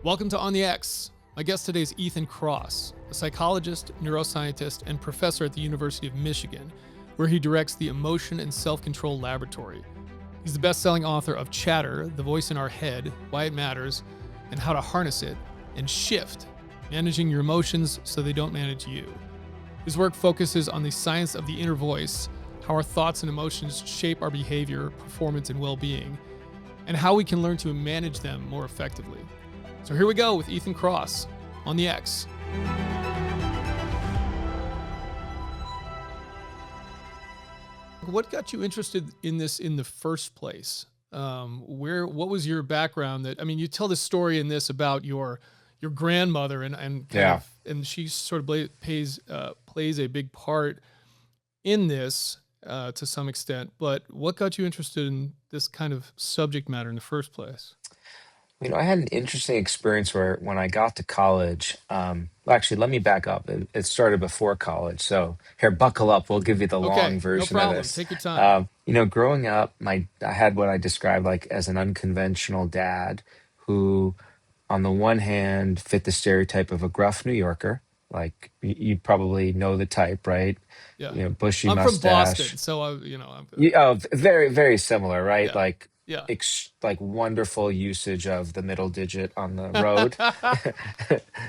Welcome to On the X. My guest today is Ethan Kross, a psychologist, neuroscientist, and professor at the University of Michigan, where he directs the Emotion and Self-Control Laboratory. He's the best-selling author of Chatter, The Voice in Our Head, Why It Matters, and How to Harness It, and Shift, Managing Your Emotions So They Don't Manage You. His work focuses on the science of the inner voice, how our thoughts and emotions shape our behavior, performance, and well-being, and how we can learn to manage them more effectively. So here we go with Ethan Kross on the X. What got you interested in this in the first place? What was your background? You tell this story in this about your grandmother Yeah. and she sort of plays a big part in this to some extent. But what got you interested in this kind of subject matter in the first place? I had an interesting experience where when I got to college, well, actually, let me back up. It started before college. So here, buckle up. We'll give you the long Okay, no version of problem. this. Take your time. Growing up, I had what I described like as an unconventional dad who, on the one hand, fit the stereotype of a gruff New Yorker. Like you probably know the type, right? Yeah. Bushy I'm from Boston, mustache. so I'm Very, very similar, right? yeah. Like Yeah. like wonderful usage of the middle digit on the road.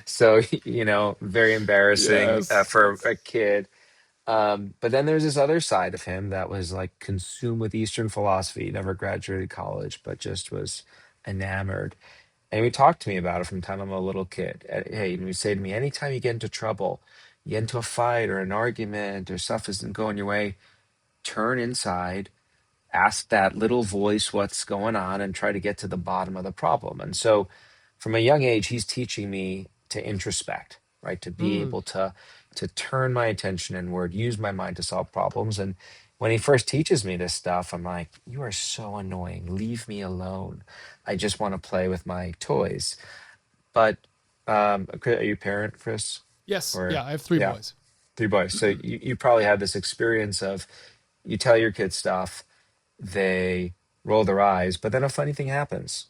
So, very embarrassing Yes. for a kid. But then there's this other side of him that was like consumed with Eastern philosophy, never graduated college, but just was enamored. And he would talk to me about it from the time I'm a little kid. Hey, and he'd say to me, anytime you get into trouble, you get into a fight or an argument or stuff isn't going your way, turn inside, ask that little voice what's going on, and try to get to the bottom of the problem. And so from a young age, he's teaching me to introspect, right? To be Mm. able to turn my attention inward, use my mind to solve problems. And when he first teaches me this stuff, I'm like, you are so annoying. Leave me alone. I just want to play with my toys. But are you a parent, Chris? Yes. Or Yeah, I have three yeah, boys. three boys. So you probably had this experience of you tell your kids stuff, they roll their eyes, but then a funny thing happens.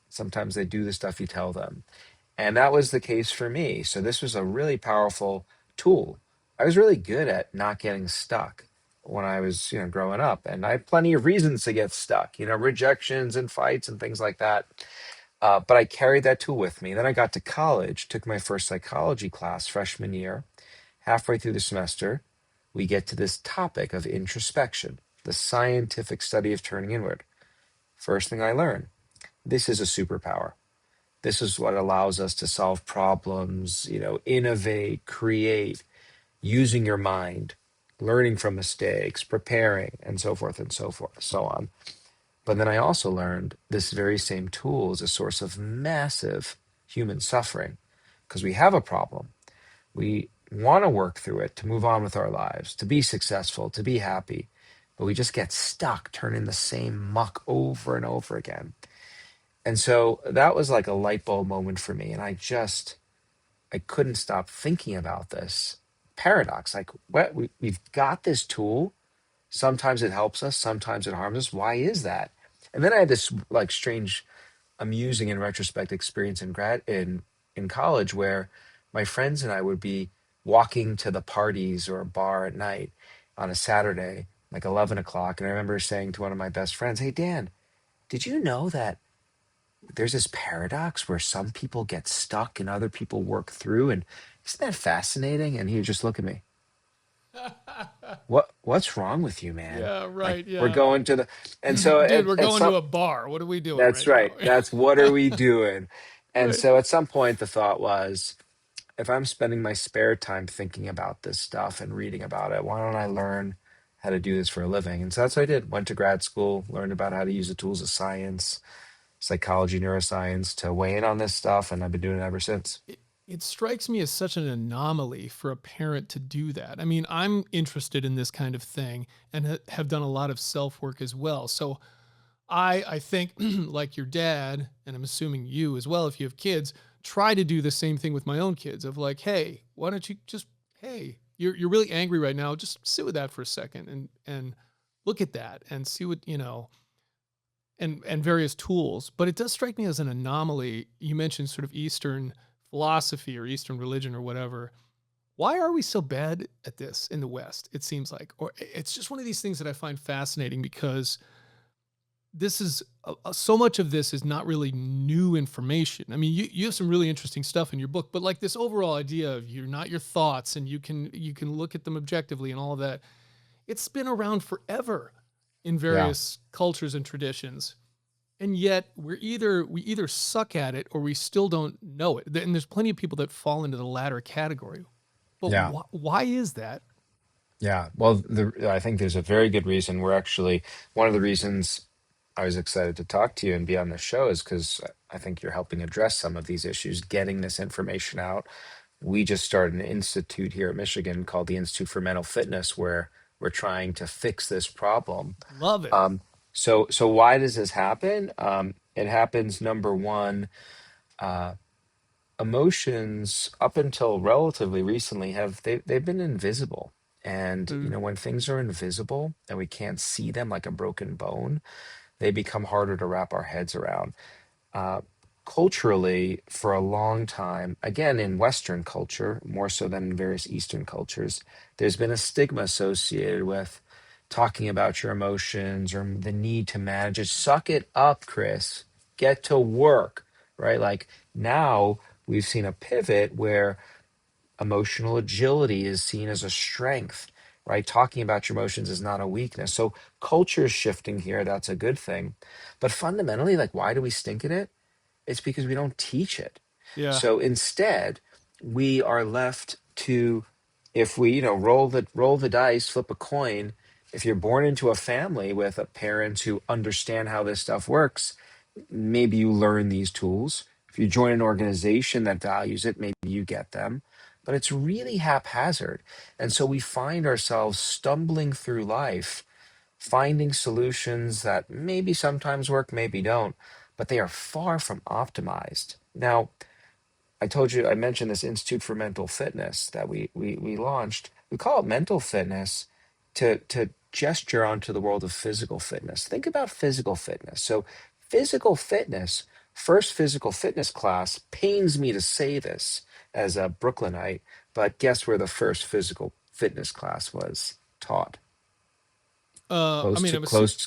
Sometimes they do the stuff you tell them. And that was the case for me. So this was a really powerful tool. I was really good at not getting stuck when I was, growing up. And I had plenty of reasons to get stuck, rejections and fights and things like that. But I carried that tool with me. Then I got to college, took my first psychology class freshman year. Halfway through the semester, we get to this topic of introspection, the scientific study of turning inward. First thing I learn, this is a superpower. This is what allows us to solve problems, innovate, create, using your mind, learning from mistakes, preparing, and so forth and so forth, so on. But then I also learned this very same tool is a source of massive human suffering because we have a problem. We want to work through it to move on with our lives, to be successful, to be happy, but we just get stuck turning the same muck over and over again. And so that was like a light bulb moment for me. And I couldn't stop thinking about this paradox. Like, we've got this tool. Sometimes it helps us, sometimes it harms us. Why is that? And then I had this like strange, amusing in retrospect experience in college where my friends and I would be walking to the parties or a bar at night on a Saturday, like 11 o'clock. And I remember saying to one of my best friends, hey, Dan, did you know that there's this paradox where some people get stuck and other people work through? And isn't that fascinating? And he would just look at me. What's wrong with you, man? Yeah, Like right. we're Yeah. going to the and so Dude, we're at going some to a bar. What are we doing that's right now? right. That's what are we doing? And Right. so at some point the thought was, if I'm spending my spare time thinking about this stuff and reading about it, why don't I learn how to do this for a living? And so that's what I did. Went to grad school, learned about how to use the tools of science, psychology, neuroscience to weigh in on this stuff, and I've been doing it ever since. It strikes me as such an anomaly for a parent to do that. I mean, I'm interested in this kind of thing and have done a lot of self work as well. So I think like your dad, and I'm assuming you as well, if you have kids, try to do the same thing with my own kids of like, hey, why don't you just, hey, you're really angry right now. Just sit with that for a second and look at that and see what, and various tools. But it does strike me as an anomaly. You mentioned sort of Eastern philosophy or Eastern religion or whatever. Why are we so bad at this in the West? It seems like, or it's just one of these things that I find fascinating because this is so much of this is not really new information. I mean, you have some really interesting stuff in your book, but like this overall idea of you're not your thoughts and you can look at them objectively and all of that. It's been around forever in Yeah. various cultures and traditions. And yet we either suck at it or we still don't know it. And there's plenty of people that fall into the latter category. But Yeah. why is that? Yeah. Well, I think there's a very good reason. We're actually one of the reasons I was excited to talk to you and be on the show is because I think you're helping address some of these issues, getting this information out. We just started an institute here at Michigan called the Institute for Mental Fitness, where we're trying to fix this problem. Love it. Um, so why does this happen? It happens, number one, uh, emotions up until relatively recently they've been invisible. And Mm. when things are invisible and we can't see them like a broken bone, they become harder to wrap our heads around. uh, Culturally, for a long time, again, in Western culture, more so than in various Eastern cultures, there's been a stigma associated with talking about your emotions or the need to manage it. Suck it up, Chris. Get to work, right? Like now, we've seen a pivot where emotional agility is seen as a strength, right? Talking about your emotions is not a weakness. So culture is shifting here. That's a good thing. But fundamentally, like, why do we stink at it? It's because we don't teach it. Yeah. So instead, we are left to, if we, roll the dice, flip a coin. If you're born into a family with a parents who understand how this stuff works, maybe you learn these tools. If you join an organization that values it, maybe you get them. But it's really haphazard. And so we find ourselves stumbling through life, finding solutions that maybe sometimes work, maybe don't, but they are far from optimized. Now, I told you, I mentioned this Institute for Mental Fitness that we launched. We call it mental fitness to gesture onto the world of physical fitness. Think about physical fitness. So, physical fitness, first physical fitness class, pains me to say this as a Brooklynite, but guess where the first physical fitness class was taught? I Close mean, to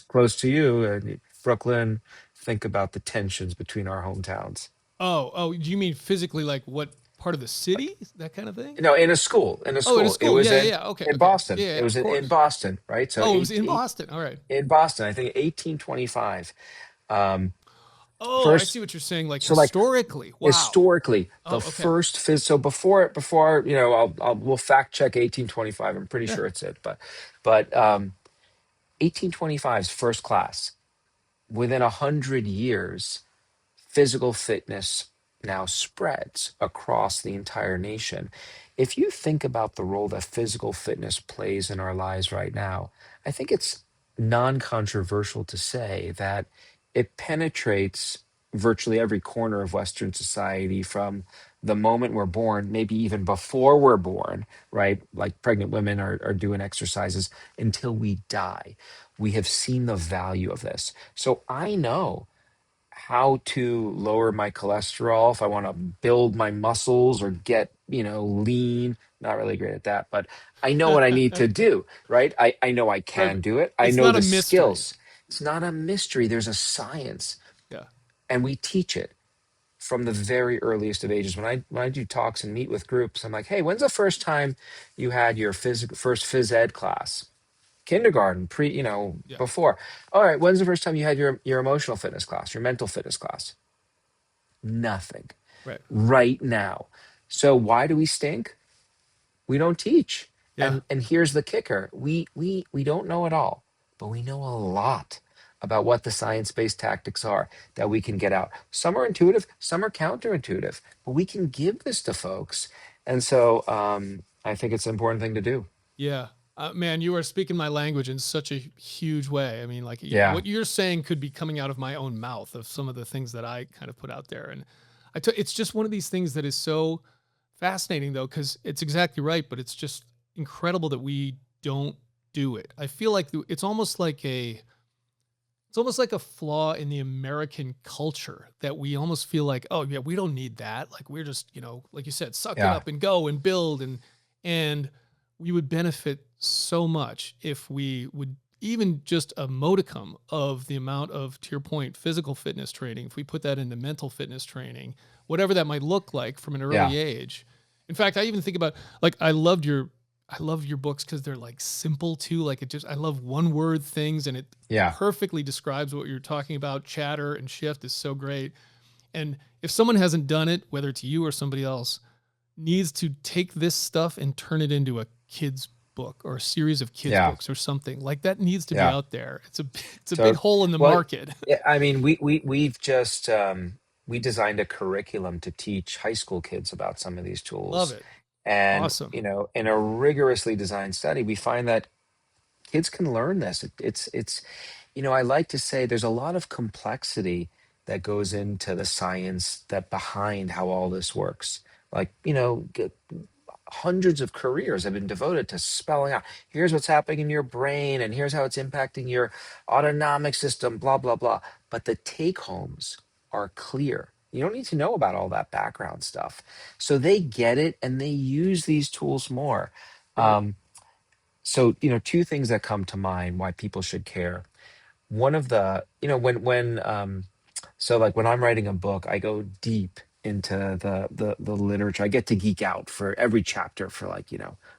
close to you, Brooklyn. Think about the tensions between our hometowns. do you mean physically, like what part of the city? That kind of thing? In a school, Oh, in a it school. was Yeah, yeah, yeah. Okay, in okay. Boston. Yeah, It yeah, was of in course. Boston, right? So Oh, it was in Boston. All right. in Boston, I think 1825. Um, Oh, I see first, what you're saying. Like so like historically. Wow. historically, Oh, the okay. first so before we'll fact check 1825. I'm pretty Yeah. sure it's it, but 1825's first class. Within 100 years, physical fitness now spreads across the entire nation. If you think about the role that physical fitness plays in our lives right now, I think it's non controversial to say that it penetrates virtually every corner of Western society from the moment we're born, maybe even before we're born, right? Like pregnant women are doing exercises until we die. We have seen the value of this. So I know how to lower my cholesterol if I want to build my muscles or get, lean. Not really great at that, but I know what I need to do, right? I know I Right. can do it. I It's know not a the mystery. skills. It's not a mystery. There's a science, Yeah. and we teach it from the very earliest of ages. When I do talks and meet with groups, I'm like, hey, when's the first time you had your first phys ed class? Kindergarten, Yeah. before. All right, when's the first time you had your emotional fitness class, your mental fitness class? Nothing. Right. Right now. So why do we stink? We don't teach. Yeah. And here's the kicker. We don't know it all, but we know a lot about what the science-based tactics are that we can get out. Some are intuitive, some are counterintuitive, but we can give this to folks. And so I think it's an important thing to do. Yeah. Man, you are speaking my language in such a huge way. I mean, like Yeah. what you're saying could be coming out of my own mouth of some of the things that I kind of put out there. And it's just one of these things that is so fascinating though, because it's exactly right, but it's just incredible that we don't do it. I feel like it's almost like it's almost like a flaw in the American culture that we almost feel like, oh yeah, we don't need that. Like we're just, like you said, suck it Yeah. up and go and build and we would benefit so much if we would even just a modicum of the amount of, to your point, physical fitness training, if we put that into mental fitness training, whatever that might look like from an Yeah. early age. In fact, I even think about like I love your books because they're like simple too. Like I love one word things and it Yeah. perfectly describes what you're talking about. Chatter and shift is so great. And if someone hasn't done it, whether it's you or somebody else, needs to take this stuff and turn it into a kid's book or a series of kids Yeah. books or something like that needs to be Yeah. out there. It's a big So, hole in the well, market. yeah, I mean, we've just we designed a curriculum to teach high school kids about some of these Love tools. it. And, Awesome. in a rigorously designed study, we find that kids can learn this. I like to say there's a lot of complexity that goes into the science that behind how all this works. Like, hundreds of careers have been devoted to spelling out here's what's happening in your brain and here's how it's impacting your autonomic system, blah, blah, blah. But the take homes are clear. You don't need to know about all that background stuff. So they get it and they use these tools more. Right. Um, two things that come to mind why people should care. One of the, like when I'm writing a book, I go deep into the literature. I get to geek out for every chapter for like,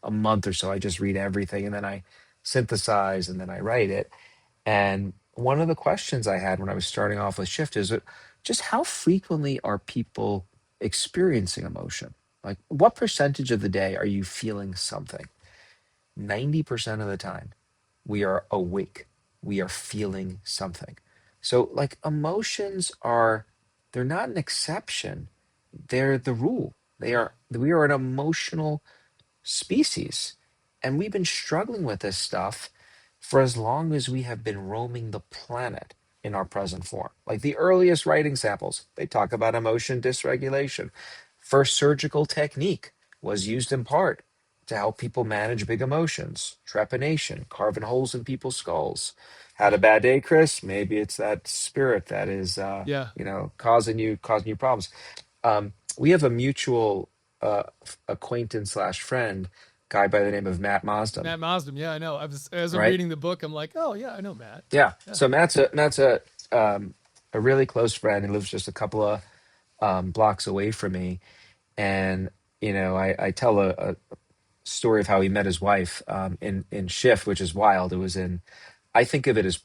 a month or so. I just read everything and then I synthesize and then I write it. And one of the questions I had when I was starting off with Shift is just how frequently are people experiencing emotion? Like what percentage of the day are you feeling something? 90% of the time, we are awake. We are feeling something. So, like, they're not an exception, they're the rule. Yeah. We are an emotional species. And we've been struggling with this stuff for as long as we have been roaming the planet in our present form. Like the earliest writing samples, they talk about emotion dysregulation. First surgical technique was used in part to help people manage big emotions, trepanation, carving holes in people's skulls. Had a bad day, Chris? Maybe it's that spirit that is, Yeah. causing you problems. We have a mutual acquaintance slash friend, guy by the name of Matt Mosdom, Matt Mosdem. Yeah, I know. As I'm right? reading the book, I'm like, oh yeah, I know Matt. Yeah. Yeah. So Matt's a really close friend. He lives just a couple of blocks away from me, and I tell a story of how he met his wife in Shift, which is wild. It was in, I think of it as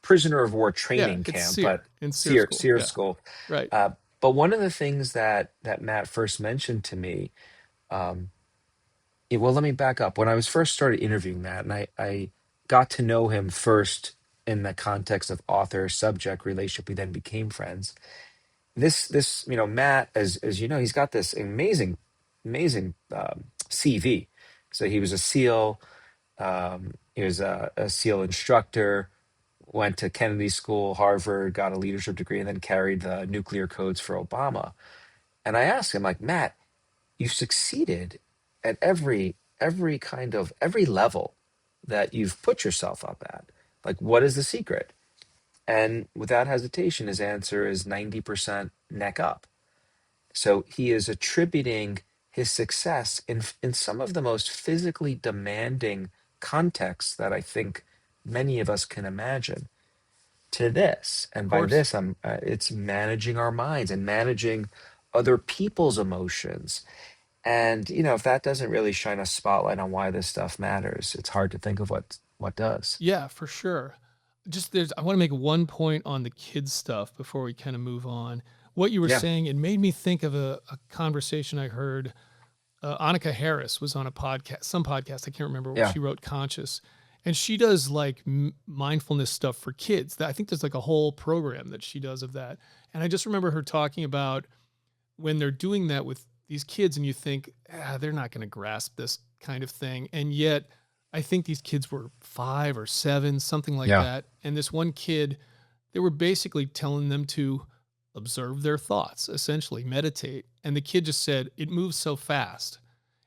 prisoner of war Yeah. training It's camp, but in Sear School. Sears Yeah. School. Right. Uh, but one of the things that Matt first mentioned to me, um, well, let me back up. When I was first started interviewing Matt, and I got to know him first in the context of author subject relationship, we then became friends. This Matt, as you know, he's got this amazing CV. So he was a SEAL. He was a SEAL instructor. Went to Kennedy School, Harvard, got a leadership degree, and then carried the nuclear codes for Obama. And I asked him, like, Matt, you've succeeded at every level that you've put yourself up at. Like, what is the secret? And without hesitation, his answer is 90% neck up. So he is attributing his success in some of the most physically demanding contexts that I think many of us can imagine to this. Of And by course. this, it's managing our minds and managing other people's emotions. And if that doesn't really shine a spotlight on why this stuff matters, it's hard to think of what does. Yeah, for sure. I want to make one point on the kids stuff before we kind of move on. What you were Yeah, saying, it made me think of a conversation I heard. Annika Harris was on some podcast. I can't remember. yeah, She wrote Conscious, and she does like mindfulness stuff for kids. I think there's like a whole program that she does of that. And I just remember her talking about when they're doing that with these kids, and you think, they're not going to grasp this kind of thing. And yet, I think these kids were 5 or 7, something like yeah, that. And this one kid, they were basically telling them to observe their thoughts, essentially meditate. And the kid just said, it moves so fast.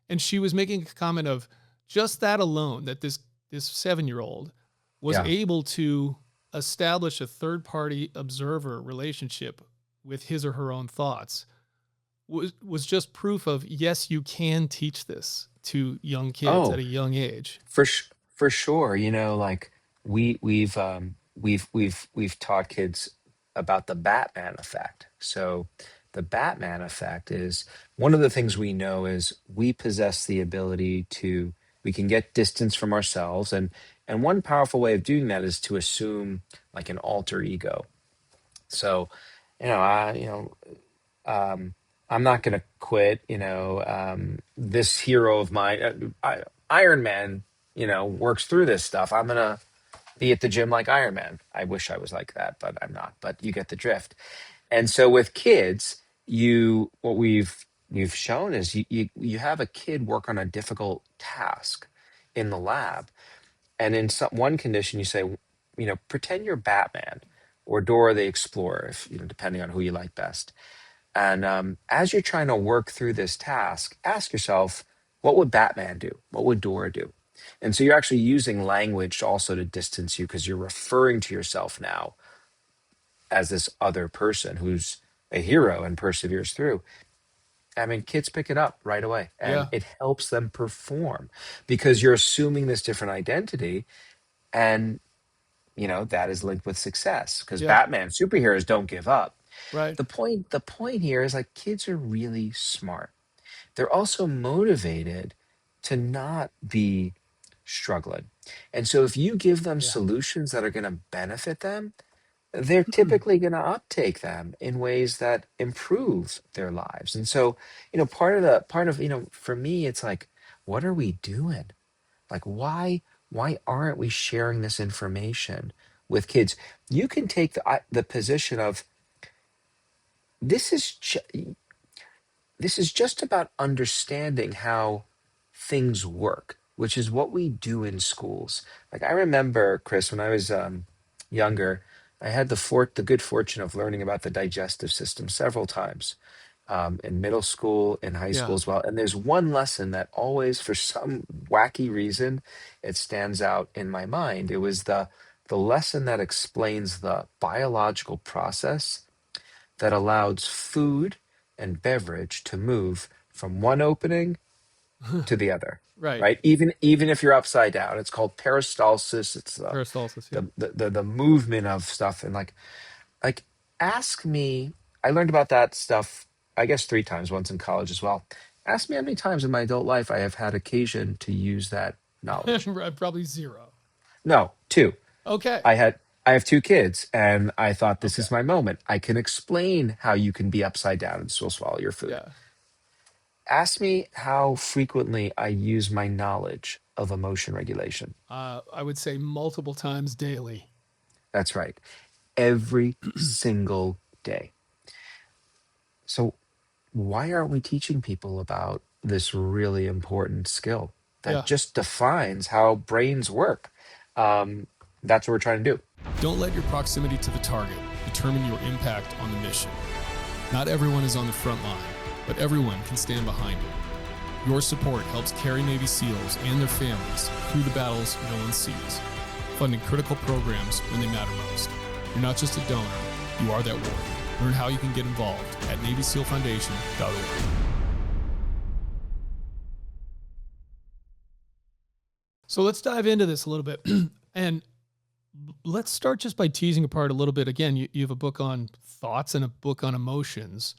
And she was making a comment of just that alone, that this 7-year-old was yeah, able to establish a third party observer relationship with his or her own thoughts was just proof of, yes, you can teach this to young kids at Oh, a young age. for sure. Like we've taught kids about the Batman effect. So the Batman effect is one of the things we know is we possess the ability to we can get distance from ourselves, and one powerful way of doing that is to assume like an alter ego. So, I I'm not going to quit. This hero of mine, Iron Man, works through this stuff. I'm gonna be at the gym like Iron Man. I wish I was like that, but I'm not. But you get the drift. And so with kids, what you've shown is you have a kid work on a difficult task in the lab, and in one condition you say, pretend you're Batman or Dora the Explorer, if depending on who you like best. And as you're trying to work through this task, ask yourself, what would Batman do? What would Dora do? And so you're actually using language also to distance you because you're referring to yourself now as this other person who's a hero and perseveres through. I mean, kids pick it up right away and Yeah. it helps them perform because you're assuming this different identity. And, that is linked with success because Yeah. Batman superheroes don't give up. Right. The point here is like kids are really smart. They're also motivated to not be struggling. And so if you give them Yeah. solutions that are going to benefit them, they're typically going to uptake them in ways that improve their lives. And so, for me, it's like, what are we doing? Like, why aren't we sharing this information with kids? You can take the position of this is this is just about understanding how things work, which is what we do in schools. Like I remember, Chris, when I was younger, I had the good fortune of learning about the digestive system several times in middle school, in high school Yeah. as well. And there's one lesson that always, for some wacky reason, it stands out in my mind. It was the lesson that explains the biological process that allows food and beverage to move from one opening to the other, Right. right? Even if you're upside down, it's called peristalsis. It's Peristalsis. Yeah. the movement of stuff, and like ask me. I learned about that stuff, I guess, three times, once in college as well. Ask me how many times in my adult life I have had occasion to use that knowledge. Probably zero. No, two. Okay. I had I have two kids, and I thought this Okay. is my moment. I can explain how you can be upside down and still swallow your food. Yeah. Ask me how frequently I use my knowledge of emotion regulation. I would say multiple times daily. That's right. Every single day. So, why aren't we teaching people about this really important skill that Yeah. just defines how brains work? Um, that's what we're trying to do. Don't let your proximity to the target determine your impact on the mission. Not everyone is on the front line, but everyone can stand behind it. Your support helps carry Navy SEALs and their families through the battles no one sees, funding critical programs when they matter most. You're not just a donor, you are that warrior. Learn how you can get involved at NavySealFoundation.org. So let's dive into this a little bit. And let's start just by teasing apart a little bit. Again, you have a book on thoughts and a book on emotions.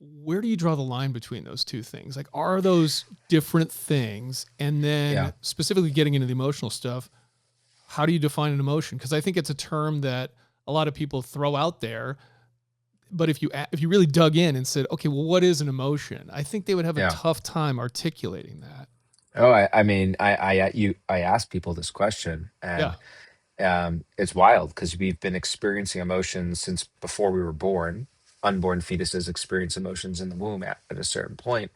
Where do you draw the line between those two things? Like, are those different things? And Yeah. then specifically getting into the emotional stuff, how do you define an emotion? Because I think it's a term that a lot of people throw out there. But if you really dug in and said, okay, well, what is an emotion? I think they would have a Yeah. tough time articulating that. Oh, I mean, I ask people this question, Yeah. and it's wild because we've been experiencing emotions since before we were born. Unborn fetuses experience emotions in the womb at a certain point.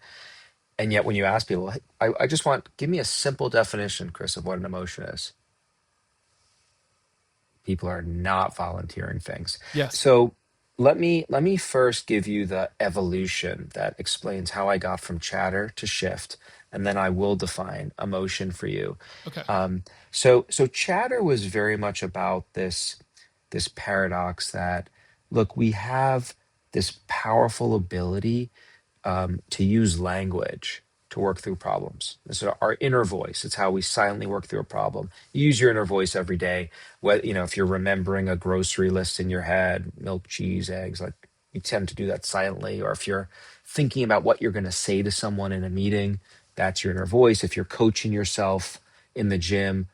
And yet, when you ask people, "Hey, I just give me a simple definition, Chris, of what an emotion is," people are not volunteering things. Yes. So let me first give you the evolution that explains how I got from chatter to shift, and then I will define emotion for you. Okay. So chatter was very much about this paradox that, look, we have this powerful ability to use language to work through problems. So our inner voice, it's how we silently work through a problem. You use your inner voice every day. If you're remembering a grocery list in your head, milk, cheese, eggs, like you tend to do that silently. Or if you're thinking about what you're going to say to someone in a meeting, that's your inner voice. If you're coaching yourself in the gym,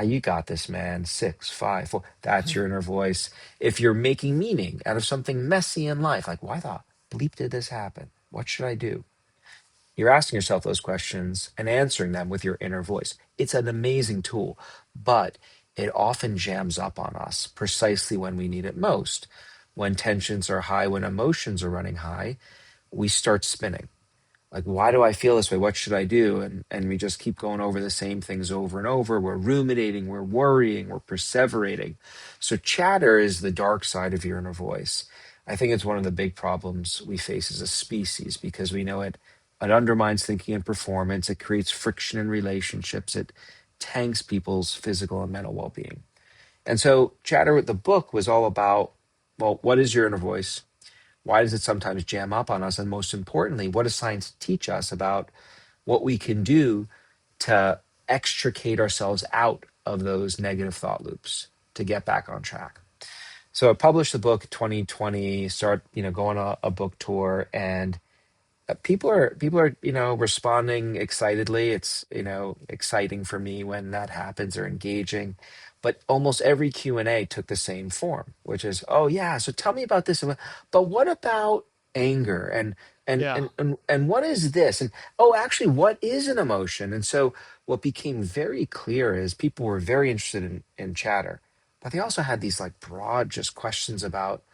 you got this, man. 6, 5, 4. That's your inner voice. If you're making meaning out of something messy in life, like, why the bleep did this happen? What should I do? You're asking yourself those questions and answering them with your inner voice. It's an amazing tool, but it often jams up on us precisely when we need it most. When tensions are high, when emotions are running high, we start spinning. Like, why do I feel this way? What should I do? And we just keep going over the same things over and over. We're ruminating, we're worrying, we're perseverating. So chatter is the dark side of your inner voice. I think it's one of the big problems we face as a species because we know it undermines thinking and performance, it creates friction in relationships, it tanks people's physical and mental well-being. And so chatter with the book was all about, well, what is your inner voice? Why does it sometimes jam up on us? And most importantly, what does science teach us about what we can do to extricate ourselves out of those negative thought loops to get back on track? So I published the book 2020, start, going on a book tour, and people are responding excitedly. It's exciting for me when that happens, or engaging. But almost every Q&A took the same form, which is, oh yeah, so tell me about this, but what about anger, and Yeah. and and what is this, and oh, actually, what is an emotion? And so what became very clear is people were very interested in chatter, but they also had these like broad just questions about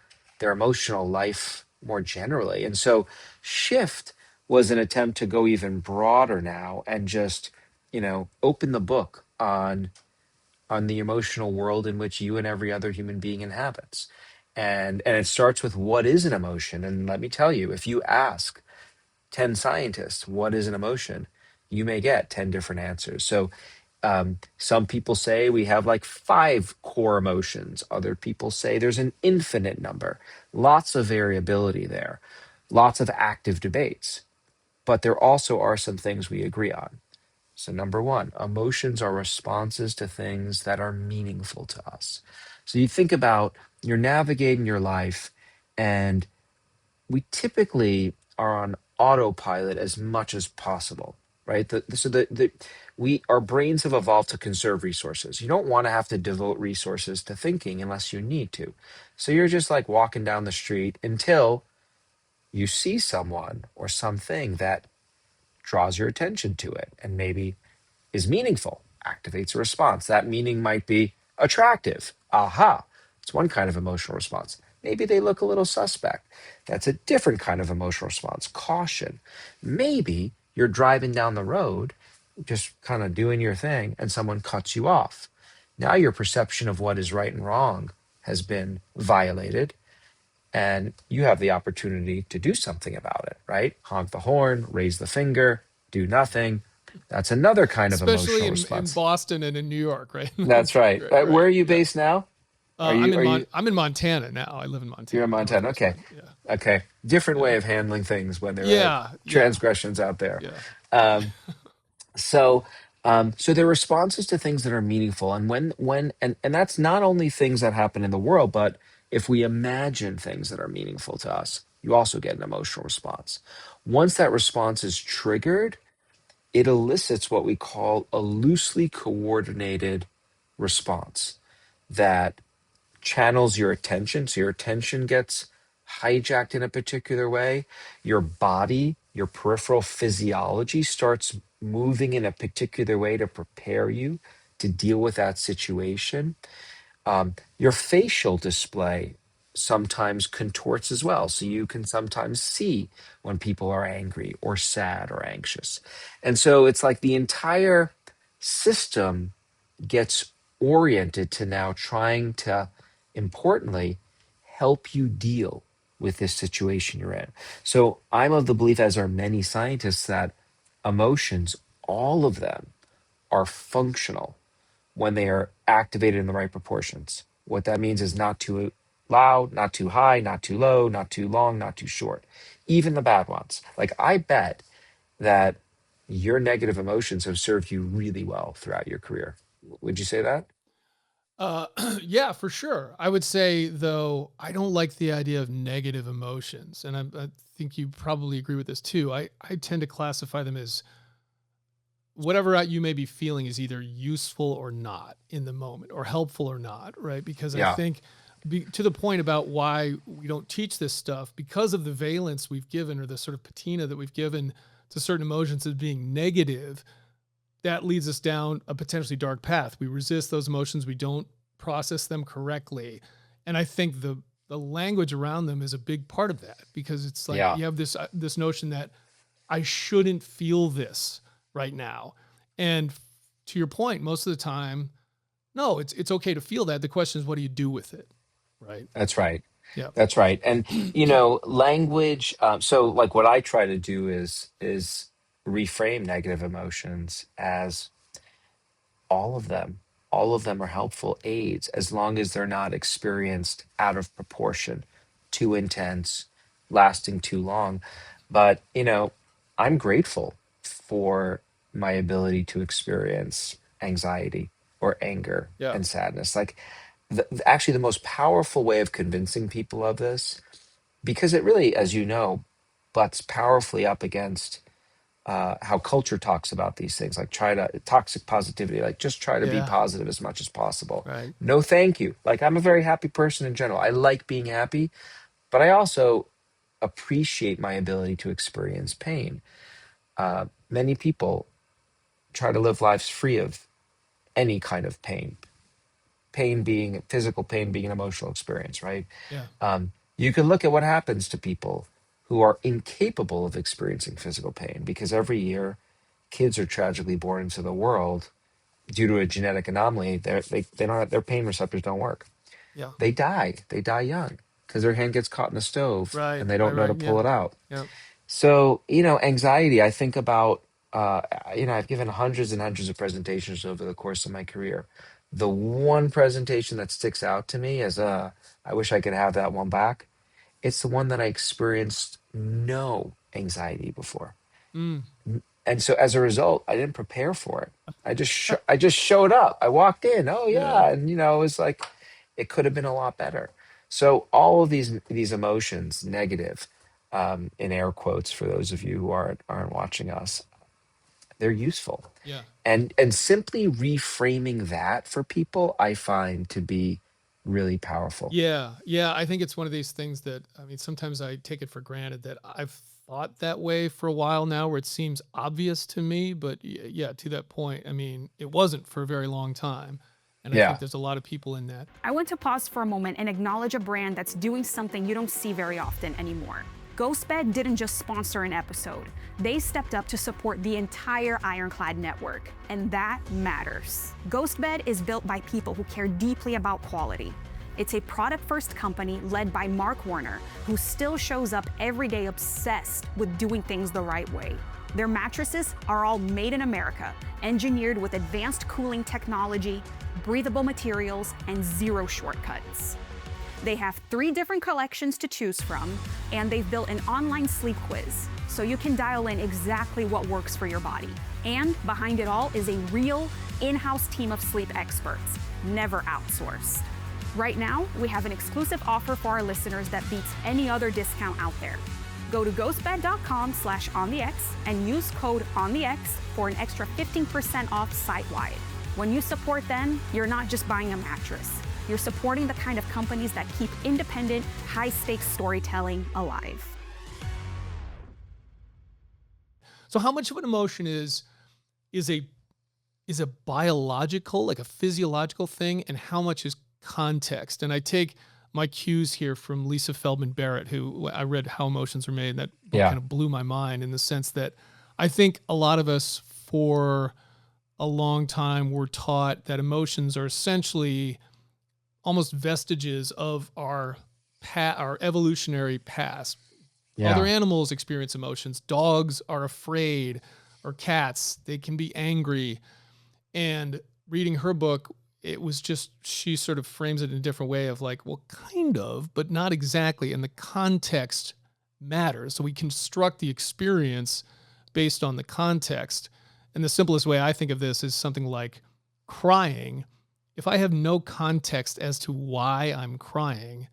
their emotional life more generally. And so Shift was an attempt to go even broader now and just, open the book on the emotional world in which you and every other human being inhabits. And it starts with what is an emotion? And let me tell you, if you ask 10 scientists what is an emotion, you may get 10 different answers. So some people say we have like 5 core emotions. Other people say there's an infinite number. Lots of variability there, lots of active debates. But there also are some things we agree on. So, number one, emotions are responses to things that are meaningful to us. So, you think about you're navigating your life, and we typically are on autopilot as much as possible, right? Our brains have evolved to conserve resources. You don't want to have to devote resources to thinking unless you need to. So, you're just like walking down the street until you see someone or something that draws your attention to it and maybe is meaningful, activates a response. That meaning might be attractive. Aha. It's one kind of emotional response. Maybe they look a little suspect. That's a different kind of emotional response, caution. Maybe you're driving down the road, just kind of doing your thing, and someone cuts you off. Now your perception of what is right and wrong has been violated, and you have the opportunity to do something about it, right? Honk the horn, raise the finger, do nothing. That's another kind of Especially emotional in response. Boston and in New York, right? That's right. Right, Where right. are you Yeah. based now? Are you I'm in Montana now. I live in you're in Montana, Montana? northwest Okay. Montana. Yeah. Okay. Different Yeah. way of handling things when there are Yeah. Yeah. transgressions out there. Yeah. Um, so so they're responses to things that are meaningful. And and that's not only things that happen in the world, but if we imagine things that are meaningful to us, you also get an emotional response. Once that response is triggered, it elicits what we call a loosely coordinated response that channels your attention. So your attention gets hijacked in a particular way. Your body, your peripheral physiology starts moving in a particular way to prepare you to deal with that situation. Your facial display sometimes contorts as well. So you can sometimes see when people are angry or sad or anxious. And so it's like the entire system gets oriented to now trying to, importantly, help you deal with this situation you're in. So I'm of the belief, as are many scientists, that emotions all of them are functional when they are activated in the right proportions. What that means is not too loud, not too high, not too low, not too long, not too short. Even the bad ones. Like, I bet that your negative emotions have served you really well throughout your career. Would you say that? Uh, yeah, for sure. I would say, though, I don't like the idea of negative emotions. And I think you probably agree with this too. I tend to classify them as whatever you may be feeling is either useful or not in the moment, or helpful or not, right? Because I Yeah. think, to the point about why we don't teach this stuff, because of the valence we've given, or the sort of patina that we've given to certain emotions as being negative, that leads us down a potentially dark path. We resist those emotions. We don't process them correctly. And I think the language around them is a big part of that, because it's like Yeah. you have this notion that I shouldn't feel this right now. And to your point, most of the time, no, it's okay to feel that. The question is, what do you do with it? Right. That's right. Yeah. That's right. And language. So, like, what I try to do is reframe negative emotions as all of them. All of them are helpful aids as long as they're not experienced out of proportion, too intense, lasting too long. But I'm grateful for my ability to experience anxiety or anger Yeah. and sadness. Like, actually, the most powerful way of convincing people of this, because it really, as you know, butts powerfully up against how culture talks about these things, like try to toxic positivity, like just try to be Yeah. positive as much as possible. Right. No, thank you. Like, I'm a very happy person in general. I like being happy, but I also appreciate my ability to experience pain. Many people try to live lives free of any kind of pain, pain being physical, pain being an emotional experience, right? Yeah. You can look at what happens to people who are incapable of experiencing physical pain, because every year kids are tragically born into the world due to a genetic anomaly. They don't have, their pain receptors don't work. Yeah. They die young because their hand gets caught in the stove Right. and they Right. don't know to Right. pull Yeah. it out. Yeah. So, anxiety, I think about, I've given hundreds and hundreds of presentations over the course of my career. The one presentation that sticks out to me as I wish I could have that one back. It's the one that I experienced no anxiety before. Mm. And so as a result, I didn't prepare for it. I just showed up. I walked in. Oh Yeah. yeah, and it was like it could have been a lot better. So all of these emotions, negative, in air quotes for those of you who aren't watching us, they're useful. Yeah. And simply reframing that for people, I find to be really powerful. Yeah, yeah. I think it's one of these things that, I mean, sometimes I take it for granted that I've thought that way for a while now, where it seems obvious to me. But yeah, to that point, I mean, it wasn't for a very long time. And I think Yeah. there's a lot of people in that. I want to pause for a moment and acknowledge a brand that's doing something you don't see very often anymore. GHOSTBED didn't just sponsor an episode. They stepped up to support the entire IRONCLAD network, and that matters. GHOSTBED is built by people who care deeply about quality. It's a product-first company led by Mark Warner, who still shows up every day obsessed with doing things the right way. Their mattresses are all made in America, engineered with advanced cooling technology, breathable materials, and zero shortcuts. They have 3 different collections to choose from, and they've built an online sleep quiz, so you can dial in exactly what works for your body. And behind it all is a real in-house team of sleep experts, never outsourced. Right now, we have an exclusive offer for our listeners that beats any other discount out there. Go to ghostbed.com/onthex and use code ONTHEX for an extra 15% off site-wide. When you support them, you're not just buying a mattress. You're supporting the kind of companies that keep independent, high-stakes storytelling alive. So how much of an emotion is a biological, like a physiological thing, and how much is context? And I take my cues here from Lisa Feldman Barrett, who I read How Emotions Are Made, and that book Yeah. kind of blew my mind, in the sense that I think a lot of us for a long time were taught that emotions are essentially almost vestiges of our evolutionary past. Other Yeah. animals experience emotions. Dogs are afraid. or cats. They can be angry. And reading her book, it was just, she sort of frames it in a different way of like, well, kind of, but not exactly. And the context matters. So we construct the experience based on the context. And the simplest way I think of this is something like crying. If I have no context as to why I'm crying,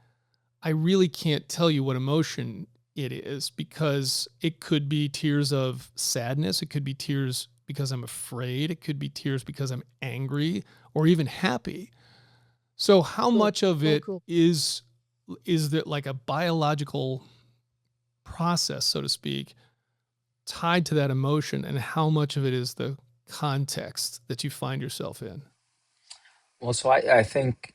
I really can't tell you what emotion it is, because it could be tears of sadness. It could be tears because I'm afraid. It could be tears because I'm angry or even happy. So how much of it is that like a biological process, so to speak, tied to that emotion, and how much of it is the context that you find yourself in? Well, so I think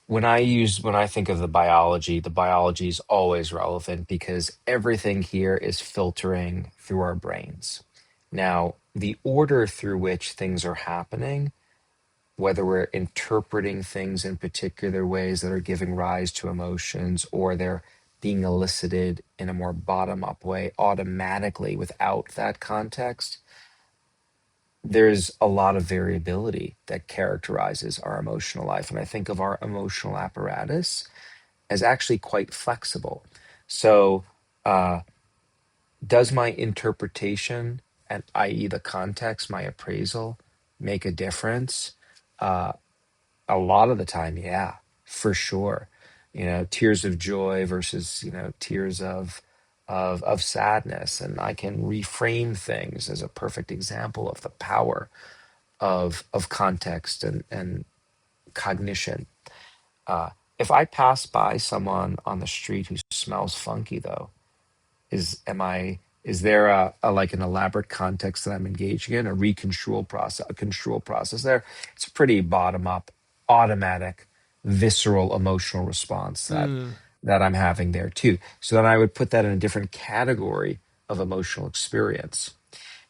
when I think of the biology is always relevant because everything here is filtering through our brains. Now, the order through which things are happening, whether we're interpreting things in particular ways that are giving rise to emotions, or they're being elicited in a more bottom up way automatically without that context, there's a lot of variability that characterizes our emotional life. And I think of our emotional apparatus as actually quite flexible. So, uh, does my interpretation, and i.e., the context, my appraisal, make a difference? Uh, a lot of the time, yeah, for sure. Tears of joy versus tears of sadness, and I can reframe things as a perfect example of the power of context and cognition. Uh, if I pass by someone on the street who smells funky, though, is there a like an elaborate context that I'm engaging in, a control process there? It's a pretty bottom up, automatic, visceral, emotional response Mm, that I'm having there too. So then I would put that in a different category of emotional experience.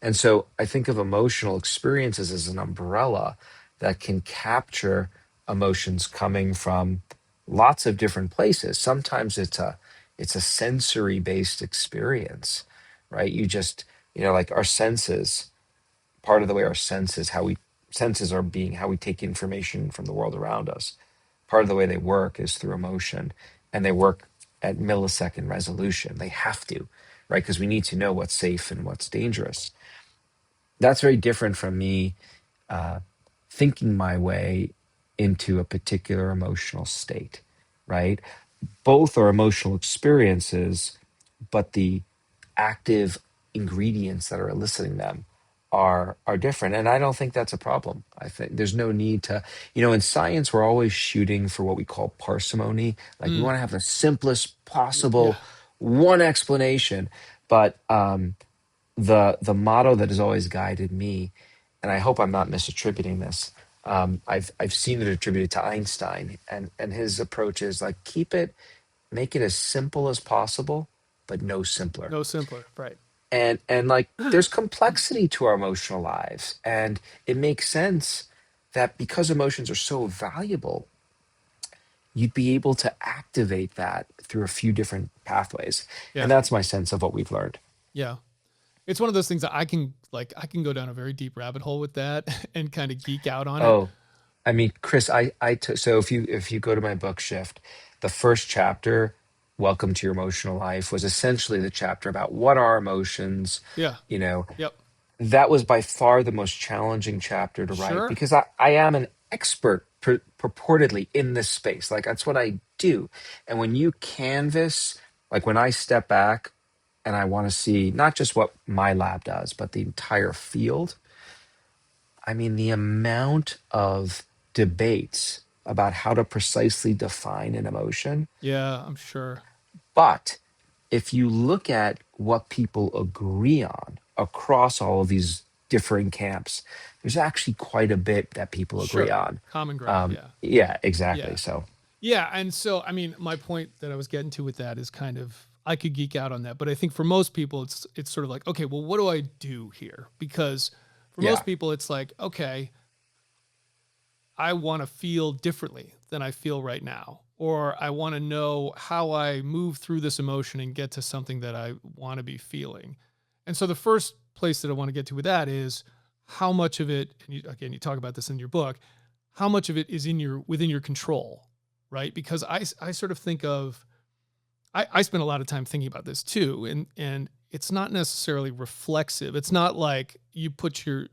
And so I think of emotional experiences as an umbrella that can capture emotions coming from lots of different places. Sometimes it's a sensory based experience, right? Like our senses, part of the way our senses, how we senses are being how we take information from the world around us. Part of the way they work is through emotion, and they work at millisecond resolution. They have to, right? Because we need to know what's safe and what's dangerous. That's very different from me uh, thinking my way into a particular emotional state, right? Both are emotional experiences, but the active ingredients that are eliciting them are different. And I don't think that's a problem. I think there's no need to, in science, we're always shooting for what we call parsimony. Like we mm, want to have the simplest yeah. possible one explanation. But the motto that has always guided me, and I hope I'm not misattributing this. I've seen it attributed to Einstein, and his approach is like make it as simple as possible, but no simpler. No simpler. Right. And like there's complexity to our emotional lives, and it makes sense that because emotions are so valuable, you'd be able to activate that through a few different pathways. And Yeah. that's my sense of what we've learned. Yeah. It's one of those things that I can go down a very deep rabbit hole with that and kind of geek out on it. Oh, I mean, Chris, I took so if you go to my book Shift, the first chapter, Welcome to Your Emotional Life, was essentially the chapter about what are emotions. Yeah. You know, Yep. that was by far the most challenging chapter to write Sure. because I am an expert purportedly in this space. Like that's what I do. And when you canvas, like when I step back and I want to see not just what my lab does, but the entire field, I mean, the amount of debates about how to precisely define an emotion. Yeah, I'm sure. But if you look at what people agree on across all of these differing camps, there's actually quite a bit that people agree Sure. on. Common ground. Yeah. Yeah, exactly. Yeah. So, Yeah. And so, I mean, my point that I was getting to with that is kind of, I could geek out on that, but I think for most people, it's sort of like, okay, well, what do I do here? Because for yeah, most people, it's like, okay, I want to feel differently than I feel right now, or I want to know how I move through this emotion and get to something that I want to be feeling. And so the first place that I want to get to with that is how much of it, and you talk about this in your book, how much of it is within your control, right? Because I sort of think of, I spend a lot of time thinking about this too. And it's not necessarily reflexive. It's not like you put you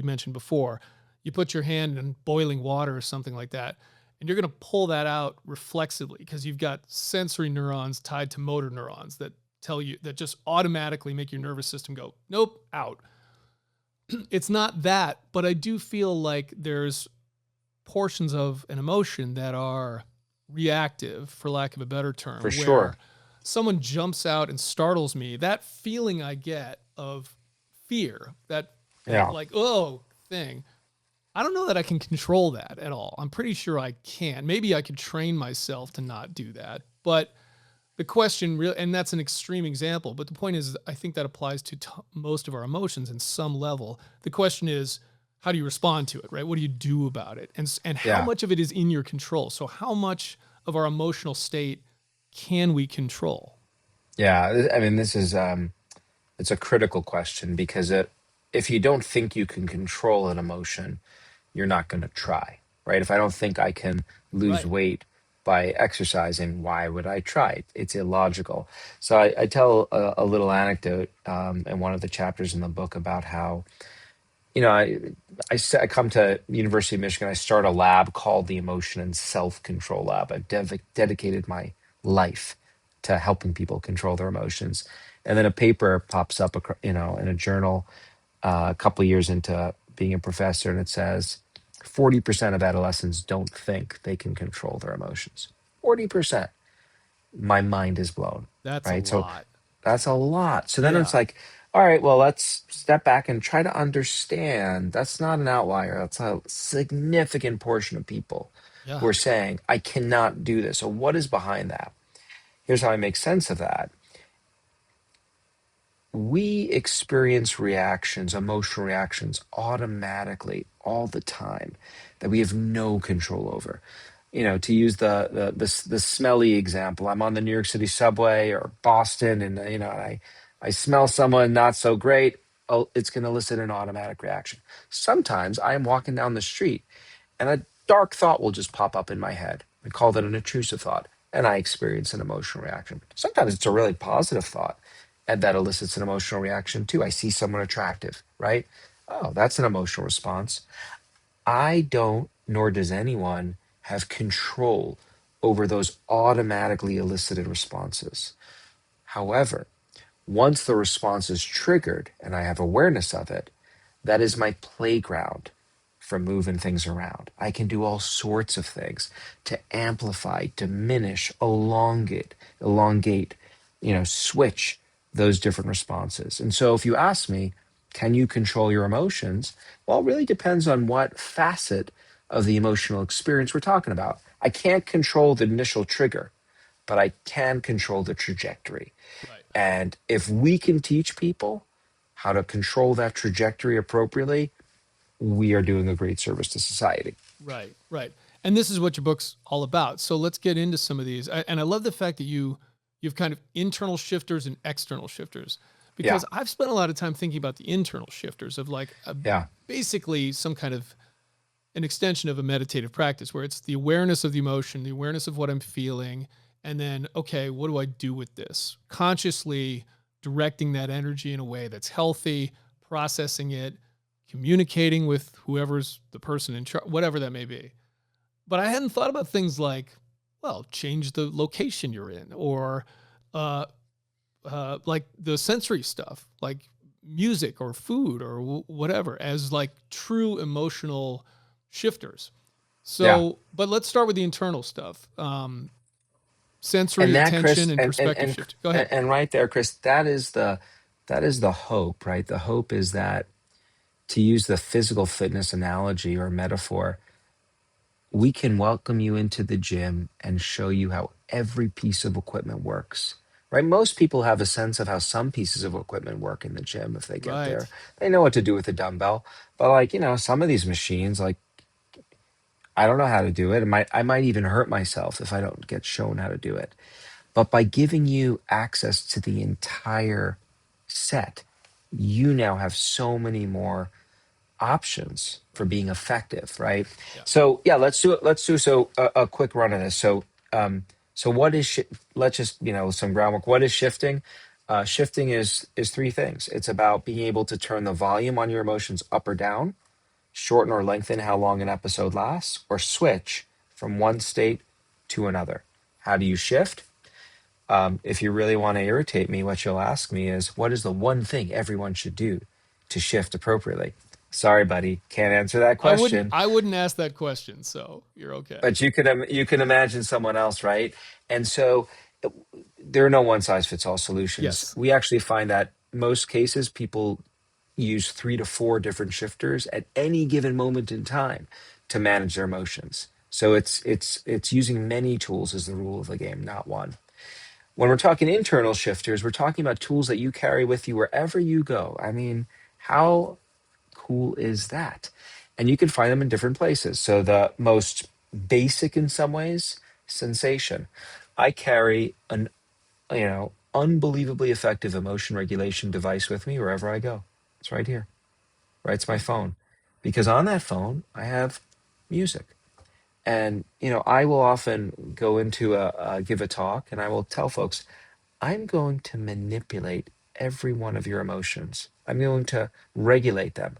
mentioned before, you put your hand in boiling water or something like that, and you're going to pull that out reflexively because you've got sensory neurons tied to motor neurons that just automatically make your nervous system go, nope, out. It's not that, but I do feel like there's portions of an emotion that are reactive, for lack of a better term, For where sure. someone jumps out and startles me. That feeling I get of fear, that Yeah. like, oh, thing, I don't know that I can control that at all. I'm pretty sure I can. Maybe I could train myself to not do that. But the question really, and that's an extreme example, but the point is, I think that applies to most of our emotions in some level. The question is, how do you respond to it, right? What do you do about it? And how Yeah. much of it is in your control? So how much of our emotional state can we control? Yeah. I mean, this is it's a critical question because if you don't think you can control an emotion, you're not going to try, right? If I don't think I can lose Right. weight by exercising, why would I try? It's illogical. So I tell a little anecdote in one of the chapters in the book about how, you know, I come to University of Michigan. I start a lab called the Emotion and Self Control Lab. I've dedicated my life to helping people control their emotions. And then a paper pops up, in a journal a couple years into being a professor, and it says 40% of adolescents don't think they can control their emotions. 40%. My mind is blown, That's a right? So lot. that's a lot. So then it's Yeah. like, all right, well, let's step back and try to understand. That's not an outlier. That's a significant portion of people who Yeah. are saying, I cannot do this. So what is behind that? Here's how I make sense of that. We experience reactions, emotional reactions automatically all the time that we have no control over. To use the smelly example, I'm on the New York City subway or Boston, and I smell someone not so great. Oh, it's going to elicit an automatic reaction. Sometimes I am walking down the street and a dark thought will just pop up in my head. We call that an intrusive thought, and I experience an emotional reaction. Sometimes it's a really positive thought, and that elicits an emotional reaction too. I see someone attractive, right? Oh, that's an emotional response. I don't, nor does anyone, have control over those automatically elicited responses. However, once the response is triggered and I have awareness of it, that is my playground for moving things around. I can do all sorts of things to amplify, diminish, elongate, switch those different responses. And so if you ask me, can you control your emotions? Well, it really depends on what facet of the emotional experience we're talking about. I can't control the initial trigger, but I can control the trajectory. Right. And if we can teach people how to control that trajectory appropriately, we are doing a great service to society. Right. Right. And this is what your book's all about. So let's get into some of these. And I love the fact that you've kind of internal shifters and external shifters, Yeah, because I've spent a lot of time thinking about the internal shifters of like yeah, basically some kind of an extension of a meditative practice where it's the awareness of the emotion, the awareness of what I'm feeling, and then, okay, what do I do with this? Consciously directing that energy in a way that's healthy, processing it, communicating with whoever's the person in charge, whatever that may be. But I hadn't thought about things like, well, change the location you're in, or uh, like the sensory stuff, like music or food or whatever, as like true emotional shifters. yeah. So, but let's start with the internal stuff. And Sensory that, attention Chris, and perspective shift. Go ahead. and right there, Chris, that is the hope, right? The hope is that, to use the physical fitness analogy or metaphor, we can welcome you into the gym and show you how every piece of equipment works. Right? Most people have a sense of how some pieces of equipment work in the gym if they get there. Right. They know what to do with the dumbbell. But like, some of these machines, like, I don't know how to do it. I might even hurt myself if I don't get shown how to do it. But by giving you access to the entire set, you now have so many more options for being effective, right? Yeah. So yeah, let's do it. Let's do a quick run of this. So what is let's just some groundwork. What is shifting? Shifting is three things. It's about being able to turn the volume on your emotions up or down, shorten or lengthen how long an episode lasts, or switch from one state to another. How do you shift? If you really want to irritate me, what you'll ask me is, what is the one thing everyone should do to shift appropriately? Sorry, buddy, can't answer that question. I wouldn't ask that question, so you're okay. But you can imagine someone else, right? And so there are no one size fits all solutions. Yes. We actually find that most cases people use 3 to 4 different shifters at any given moment in time to manage their emotions. So it's using many tools as the rule of the game, not one. When we're talking internal shifters, we're talking about tools that you carry with you wherever you go. I mean, how cool is that? And you can find them in different places. So the most basic in some ways, sensation. I carry an unbelievably effective emotion regulation device with me wherever I go. It's right here. Right? It's my phone. Because on that phone, I have music. And I will often go into give a talk and I will tell folks, I'm going to manipulate every one of your emotions. I'm going to regulate them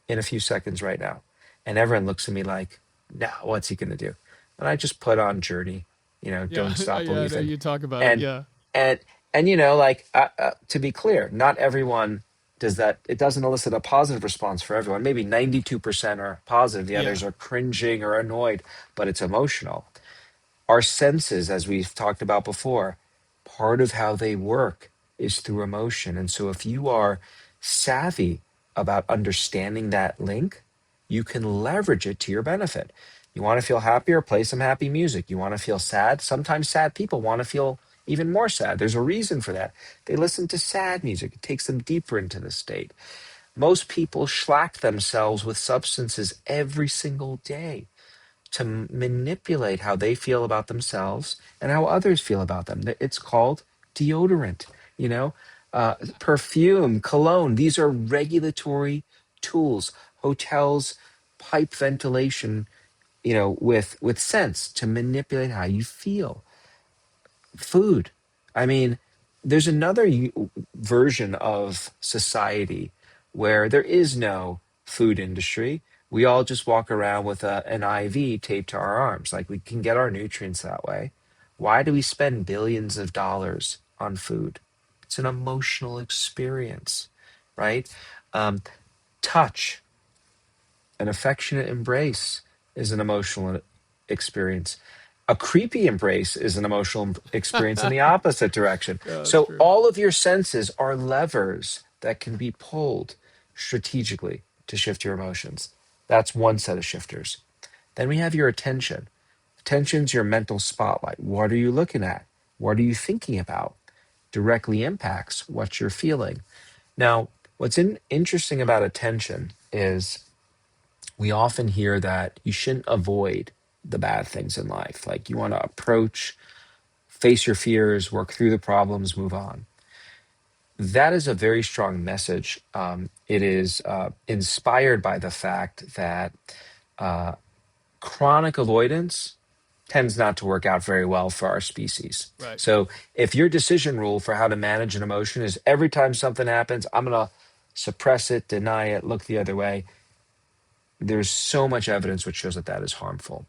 in a few seconds right now. And everyone looks at me like, no, what's he going to do? And I just put on Journey, Yeah. Don't Stop Yeah, I know Believing. you talk about it. And, Yeah. and, to be clear, not everyone does that. It doesn't elicit a positive response for everyone. Maybe 92% are positive. The Yeah. others are cringing or annoyed, but it's emotional. Our senses, as we've talked about before, part of how they work is through emotion. And so if you are savvy about understanding that link, you can leverage it to your benefit. You want to feel happier, play some happy music. You want to feel sad. Sometimes sad people want to feel even more sad. There's a reason for that. They listen to sad music. It takes them deeper into the state. Most people schlack themselves with substances every single day to manipulate how they feel about themselves and how others feel about them. It's called deodorant, perfume, cologne. These are regulatory tools. Hotels pipe ventilation, with scents to manipulate how you feel. Food. I mean, there's another version of society where there is no food industry. We all just walk around with an IV taped to our arms. Like we can get our nutrients that way. Why do we spend billions of dollars on food? It's an emotional experience, right? Um, Touch, an affectionate embrace is an emotional experience. A creepy embrace is an emotional experience in the opposite direction. Yeah, that's So true. all of your senses are levers that can be pulled strategically to shift your emotions. That's one set of shifters. Then we have your attention. Attention's your mental spotlight. What are you looking at? What are you thinking about? Directly impacts what you're feeling. Now, what's interesting about attention is we often hear that you shouldn't avoid the bad things in life. Like you want to approach, face your fears, work through the problems, move on. That is a very strong message. It is inspired by the fact that uh, chronic avoidance tends not to work out very well for our species. Right. So if your decision rule for how to manage an emotion is every time something happens, I'm going to suppress it, deny it, look the other way, there's so much evidence which shows that that is harmful.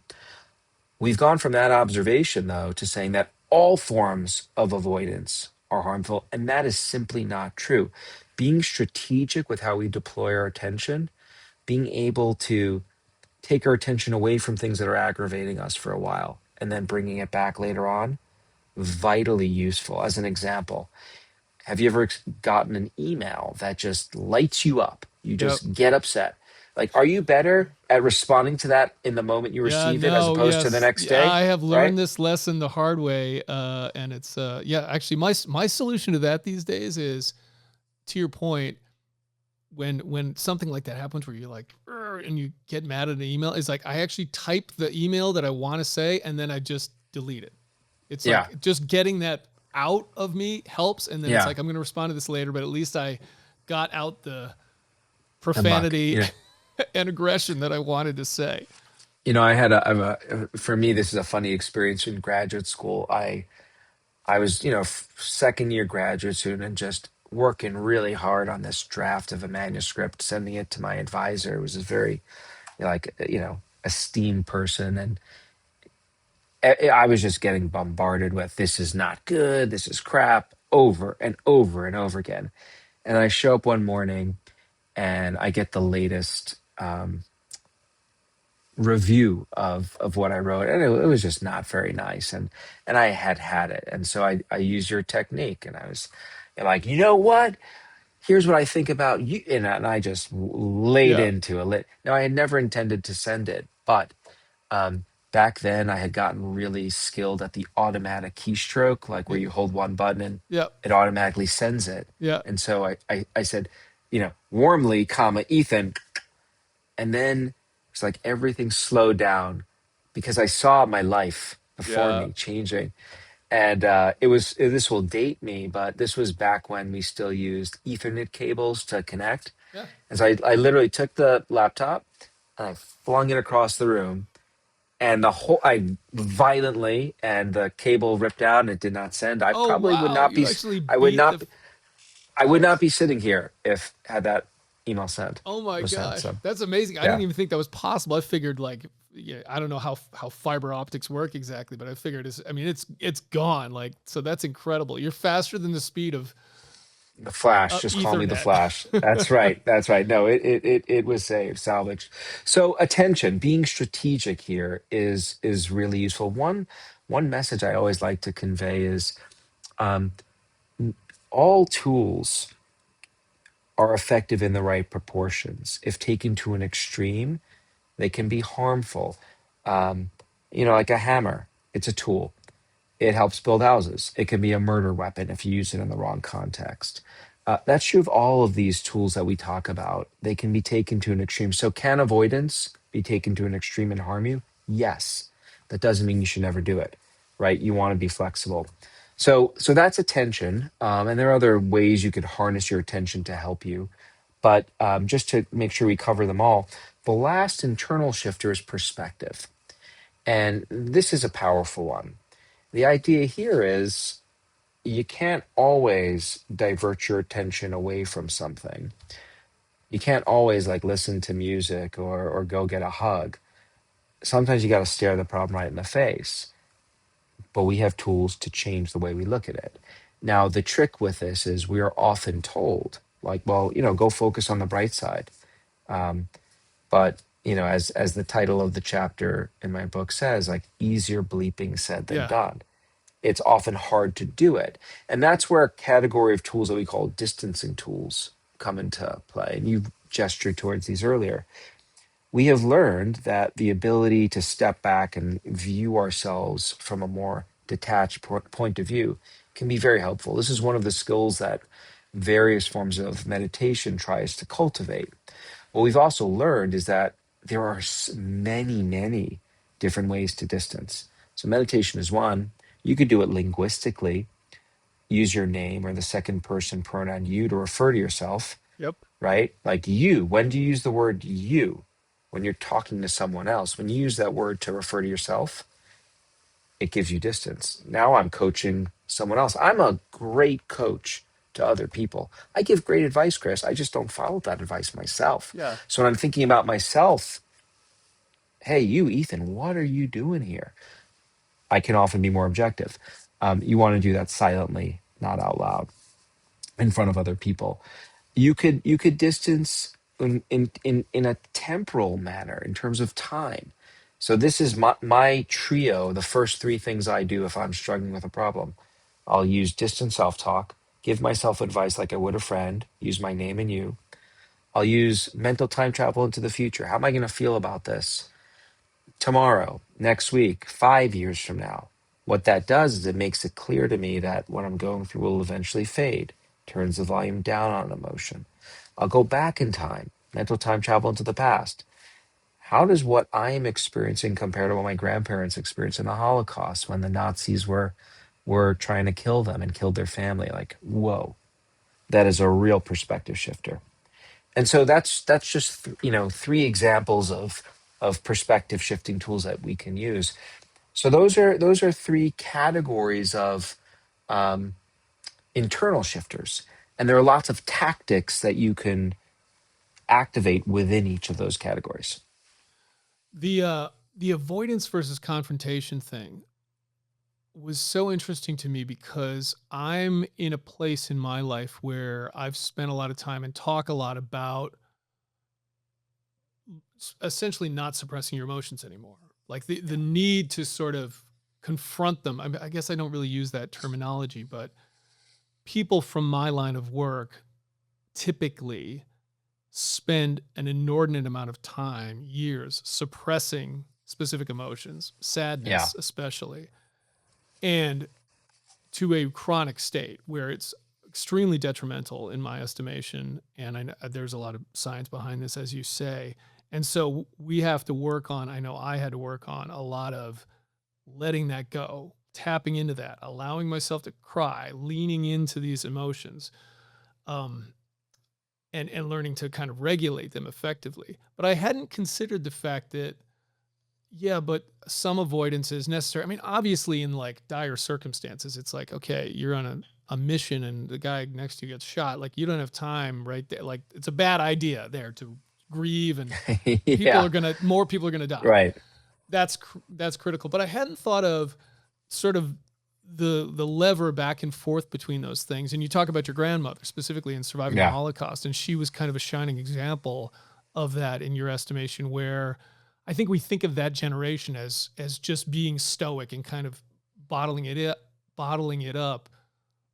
We've gone from that observation, though, to saying that all forms of avoidance are harmful, and that is simply not true. Being strategic with how we deploy our attention, being able to take our attention away from things that are aggravating us for a while, and then bringing it back later on, vitally useful. As an example, have you ever gotten an email that just lights you up? You Yep. just get upset. Like, are you better at responding to that in the moment you Yeah, receive it as no, opposed to the next day? I have learned Right? this lesson the hard way, and it's actually my solution to that these days is, to your point, when something like that happens where you're like, "Urgh," and you get mad at an email, is like I actually type the email that I want to say and then I just delete it. It's Yeah. like just getting that out of me helps, and then it's Yeah. like I'm going to respond to this later, but at least I got out the The muck. profanity and aggression that I wanted to say. I had for me, this is a funny experience in graduate school. I was, second year graduate student and just working really hard on this draft of a manuscript, sending it to my advisor. It was a very, esteemed person. And I was just getting bombarded with, this is not good, this is crap, over and over and over again. And I show up one morning and I get the latest review of what I wrote, and it was just not very nice. And I had it, and so I used your technique, and I was like, you know what? Here's what I think about you, and I just laid Yeah. into it. Now I had never intended to send it, but back then I had gotten really skilled at the automatic keystroke, like where Yeah. you hold one button and Yeah. it automatically sends it. Yeah. And so I said, warmly, comma, Ethan. And then it's like everything slowed down because I saw my life before Yeah. me changing. And this will date me, but this was back when we still used Ethernet cables to connect. Yeah. And so I literally took the laptop and I flung it across the room, and I violently, and the cable ripped out and it did not send. I Oh probably would wow, not you be, actually I would beat not, the. I would not be sitting here if had that email sent Oh my was sent. gosh, So that's amazing. I yeah. didn't even think that was possible. I figured like, yeah, I don't know how fiber optics work exactly, but I figured it's gone. Like, so that's incredible. You're faster than the speed of The Flash, just call me the Ethernet. Flash. That's right. That's right. No, it was saved, salvaged. So attention, being strategic here is really useful. One message I always like to convey is all tools are effective in the right proportions. If taken to an extreme, they can be harmful. Like a hammer, it's a tool. It helps build houses. It can be a murder weapon if you use it in the wrong context. That's true of all of these tools that we talk about. They can be taken to an extreme. So, can avoidance be taken to an extreme and harm you? Yes. That doesn't mean you should never do it, right? You want to be flexible. So that's attention, and there are other ways you could harness your attention to help you. But just to make sure we cover them all, the last internal shifter is perspective, and this is a powerful one. The idea here is you can't always divert your attention away from something. You can't always like listen to music or go get a hug. Sometimes you got to stare the problem right in the face, but we have tools to change the way we look at it. Now, the trick with this is we are often told, like, well, go focus on the bright side. But as the title of the chapter in my book says, like, easier bleeping said than Yeah. done. It's often hard to do it. And that's where a category of tools that we call distancing tools come into play. And you gestured towards these earlier. We have learned that the ability to step back and view ourselves from a more detached point of view can be very helpful. This is one of the skills that various forms of meditation tries to cultivate. What we've also learned is that there are many, many different ways to distance. So meditation is one. You could do it linguistically, use your name or the second person pronoun you to refer to yourself, Yep. right? Like you. When do you use the word you? When you're talking to someone else. When you use that word to refer to yourself, it gives you distance. Now I'm coaching someone else. I'm a great coach to other people. I give great advice, Chris. I just don't follow that advice myself. Yeah. So when I'm thinking about myself, hey, you, Ethan, what are you doing here? I can often be more objective. You want to do that silently, not out loud, in front of other people. You could distance in a temporal manner in terms of time. So this is my trio. The first three things I do if I'm struggling with a problem, I'll use distant self-talk, give myself advice like I would a friend, use my name and you. I'll use mental time travel into the future. How am I going to feel about this tomorrow, next week, 5 years from now? What that does is it makes it clear to me that what I'm going through will eventually fade, turns the volume down on emotion. I'll go back in time, mental time travel into the past. How does what I am experiencing compare to what my grandparents experienced in the Holocaust when the Nazis were trying to kill them and killed their family? Like, whoa, that is a real perspective shifter. And so that's just three examples of perspective shifting tools that we can use. So those are three categories of um, internal shifters, and there are lots of tactics that you can activate within each of those categories. The avoidance versus confrontation thing was so interesting to me because I'm in a place in my life where I've spent a lot of time and talk a lot about essentially not suppressing your emotions anymore. Like the need to sort of confront them. I guess I don't really use that terminology, but people from my line of work typically spend an inordinate amount of time, years, suppressing specific emotions, Yeah, sadness especially, and to a chronic state where it's extremely detrimental in my estimation. And I know there's a lot of science behind this, as you say. And so we have to work on, I know I had to work on a lot of letting that go, tapping into that, allowing myself to cry, leaning into these emotions, um, and learning to kind of regulate them effectively. But I hadn't considered the fact that, yeah, but some avoidance is necessary. I mean, obviously, in like dire circumstances, it's like, okay, you're on a mission and the guy next to you gets shot. Like, you don't have time right there. Like, it's a bad idea there to grieve, and yeah, more people are gonna die. right, That's critical. But I hadn't thought of sort of the lever back and forth between those things. And you talk about your grandmother specifically in surviving the yeah, Holocaust, and she was kind of a shining example of that in your estimation, where I think we think of that generation as just being stoic and kind of bottling it up.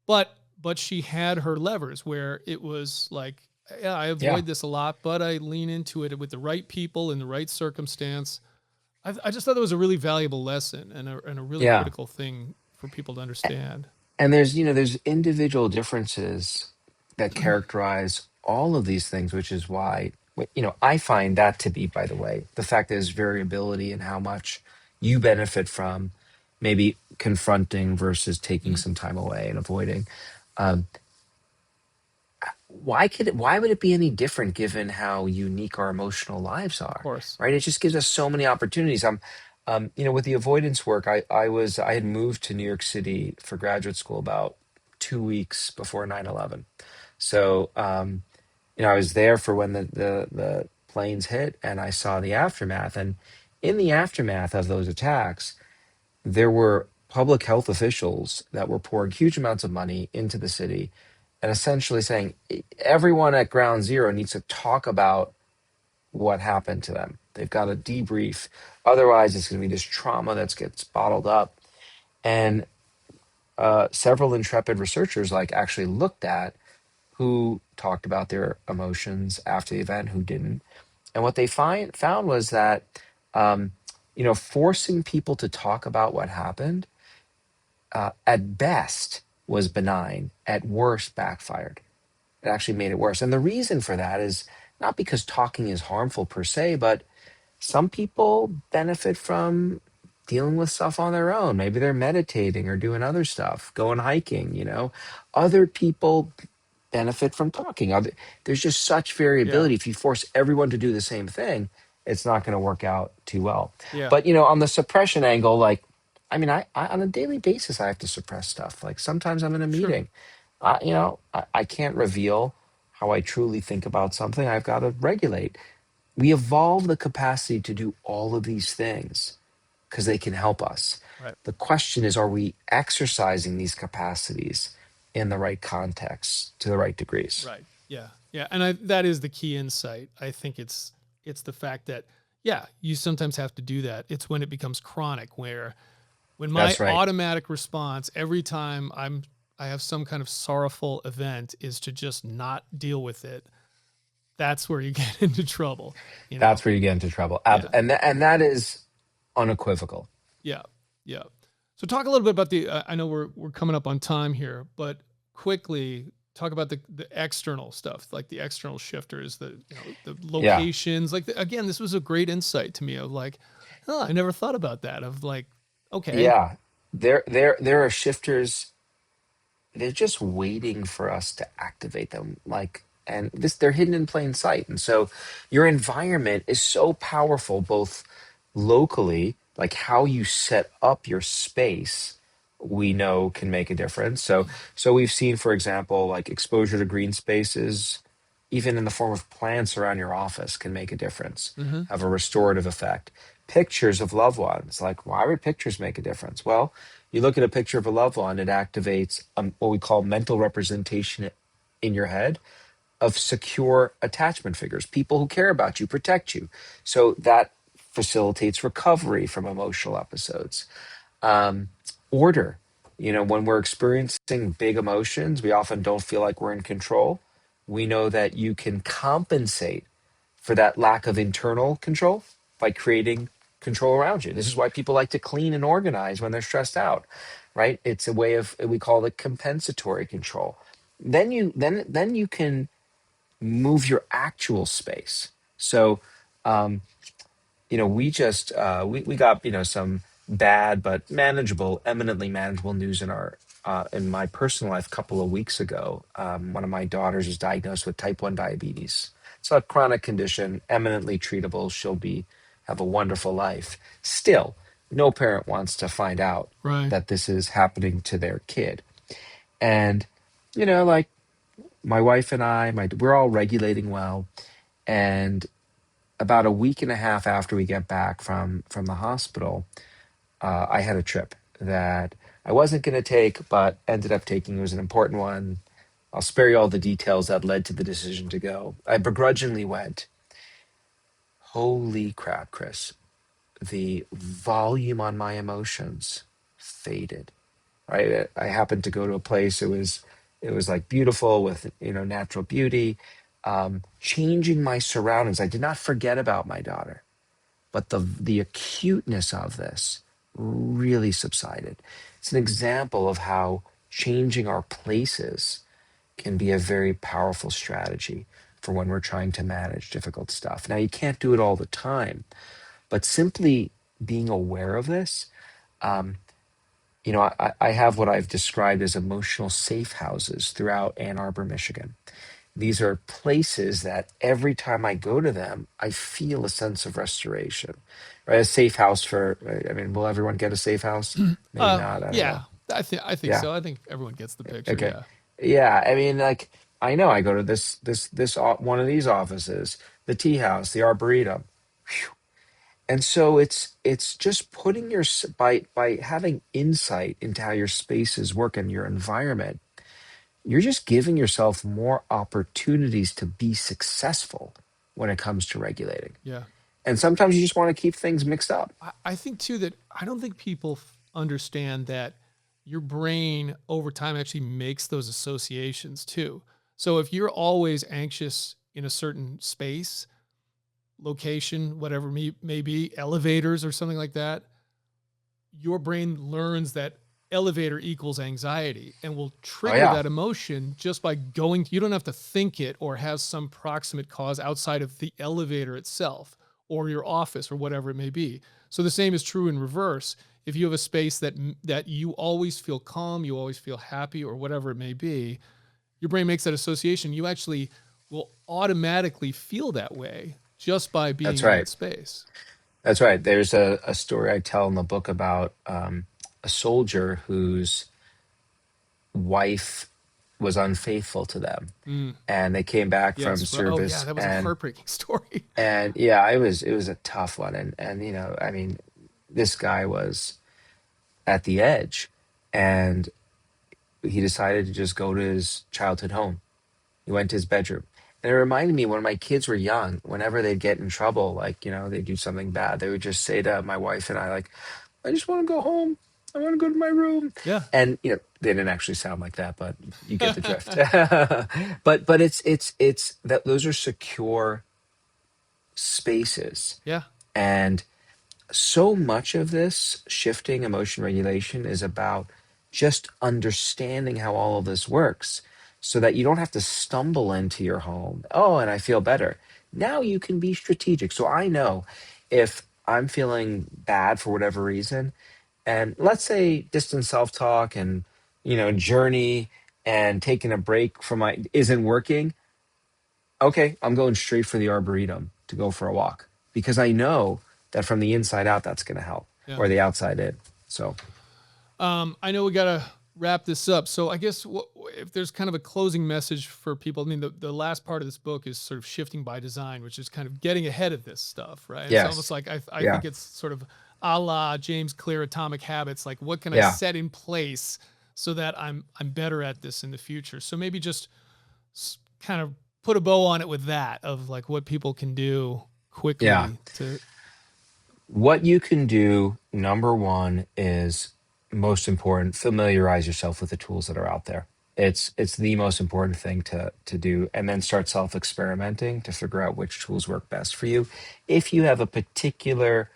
But she had her levers where it was like, yeah, I yeah. avoid this a lot, but I lean into it with the right people in the right circumstance. I just thought that was a really valuable lesson and a really Yeah. critical thing for people to understand. And there's individual differences that characterize all of these things, which is why, I find that to be, by the way, the fact that there's variability in how much you benefit from maybe confronting versus taking Mhm. some time away and avoiding. Um, why would it be any different given how unique our emotional lives Of are, course. right? It just gives us so many opportunities. With the avoidance work, I had moved to New York City for graduate school about 2 weeks before 9/11. So I was there for when the planes hit, and I saw the aftermath. And in the aftermath of those attacks, there were public health officials that were pouring huge amounts of money into the city and essentially saying everyone at ground zero needs to talk about what happened to them. They've got to debrief. Otherwise, it's going to be this trauma that gets bottled up. And several intrepid researchers like actually looked at who talked about their emotions after the event, who didn't. And what they found was that forcing people to talk about what happened at best was benign, at worst backfired. It actually made it worse. And the reason for that is not because talking is harmful per se, but some people benefit from dealing with stuff on their own. Maybe they're meditating or doing other stuff, going hiking. Other people benefit from talking. There's just such Yeah. variability. If you force everyone to do the same thing, it's not going to work out too well. Yeah. But on the suppression angle, like, I mean, I on a daily basis I have to suppress stuff. Like sometimes I'm in a Sure. meeting, I can't reveal how I truly think about something. I've got to regulate. We evolve the capacity to do all of these things because they can help us. Right. The question is, are we exercising these capacities in the right context to the right degrees? Right. Yeah. Yeah. And that is the key insight. I think it's the fact that, yeah, you sometimes have to do that. It's when it becomes chronic, where when my That's right. automatic response every time I have some kind of sorrowful event is to just not deal with it. That's where you get into trouble, you know? That's where you get into trouble. Yeah. And that is unequivocal. Yeah. Yeah. So talk a little bit about I know we're coming up on time here, but quickly talk about the external stuff, like the external shifters, the Yeah. locations. Like again, this was a great insight to me of like, oh, I never thought about that. Of like, okay, Yeah. There are shifters they're just waiting for us to activate them. And this, they're hidden in plain sight. And so your environment is so powerful, both locally, like how you set up your space, we know can make a difference. So we've seen, for example, like exposure to green spaces, even in the form of plants around your office, can make a difference, Hmm. have a restorative effect. Pictures of loved ones, like why would pictures make a difference? Well, you look at a picture of a loved one, it activates what we call mental representation in your head of secure attachment figures, people who care about you, protect you. So that facilitates recovery from emotional episodes. Um, Order. When we're experiencing big emotions, we often don't feel like we're in control. We know that you can compensate for that lack of internal control by creating control around you. This is why people like to clean and organize when they're stressed out, right? It's a way of, we call it compensatory control. Then you can move your actual space. So we got some bad but manageable, eminently manageable news in my personal life a couple of weeks ago. One of my daughters was diagnosed with type 1 diabetes. It's a chronic condition, eminently treatable. She'll be have a wonderful life. Still, no parent wants to find out Right. that this is happening to their kid. And like my wife and we're all regulating well. And about a week and a half after we get back from the hospital, I had a trip that I wasn't going to take, but ended up taking. It was an important one. I'll spare you all the details that led to the decision to go. I begrudgingly went. Holy crap, Chris. The volume on my emotions faded. Right? I happened to go to a place, it was like beautiful with natural beauty. Changing my surroundings. I did not forget about my daughter, but the acuteness of this really subsided. It's an example of how changing our places can be a very powerful strategy for when we're trying to manage difficult stuff. Now, you can't do it all the time, but simply being aware of this. um, I have what I've described as emotional safe houses throughout Ann Arbor, Michigan. These are places that every time I go to them, I feel a sense of restoration. Right? A safe house I mean, will everyone get a safe house? Maybe not. I don't Yeah, know. I think Yeah. so. I think everyone gets the picture. Okay. Yeah. Yeah. I mean, like, I know I go to one of these offices, the tea house, the arboretum. And so it's just putting by having insight into how your spaces work and your environment, you're just giving yourself more opportunities to be successful when it comes to regulating. Yeah. And sometimes you just want to keep things mixed up. I think too that I don't think people understand that your brain over time actually makes those associations too. So if you're always anxious in a certain space, location, whatever may be, elevators or something like that, your brain learns that elevator equals anxiety and will Oh trigger yeah, that emotion just by going. You don't have to think it or have some proximate cause outside of the elevator itself or your office or whatever it may be. So the same is true in reverse. If you have a space that you always feel calm, you always feel happy or whatever it may be, your brain makes that association. You actually will automatically feel that way just by being that's in that right. space. That's right. There's a story I tell in the book about a soldier whose wife was unfaithful to them, Mm, and they came back from yes. Oh, yeah. service, That was a and heartbreaking story. yeah, it was a tough one, and I mean, this guy was at the edge, and he decided to just go to his childhood home. He went to his bedroom. And it reminded me when my kids were young, whenever they'd get in trouble, like, they'd do something bad, they would just say to my wife and I, like, I just want to go home. I want to go to my room. Yeah. And, they didn't actually sound like that, but you get the drift. But it's that those are secure spaces. Yeah. And so much of this shifting emotion regulation is about just understanding how all of this works so that you don't have to stumble into your home. Oh, and I feel better. Now you can be strategic. So I know if I'm feeling bad for whatever reason, and let's say distant self talk and, journey and taking a break from my isn't working, okay, I'm going straight for the arboretum to go for a walk because I know that from the inside out that's going to help, Yeah. or the outside in. So I know we got to wrap this up. So I guess if there's kind of a closing message for people, I mean, the last part of this book is sort of shifting by design, which is kind of getting ahead of this stuff, right? It's yes, almost like I yeah, think it's sort of a la James Clear Atomic Habits. Like, what can I yeah, set in place so that I'm better at this in the future? So maybe just kind of put a bow on it with that of like what people can do quickly yeah. to. What you can do, number one, is most important, familiarize yourself with the tools that are out there. It's the most important thing to do, and then start self-experimenting to figure out which tools work best for you. If you have a particular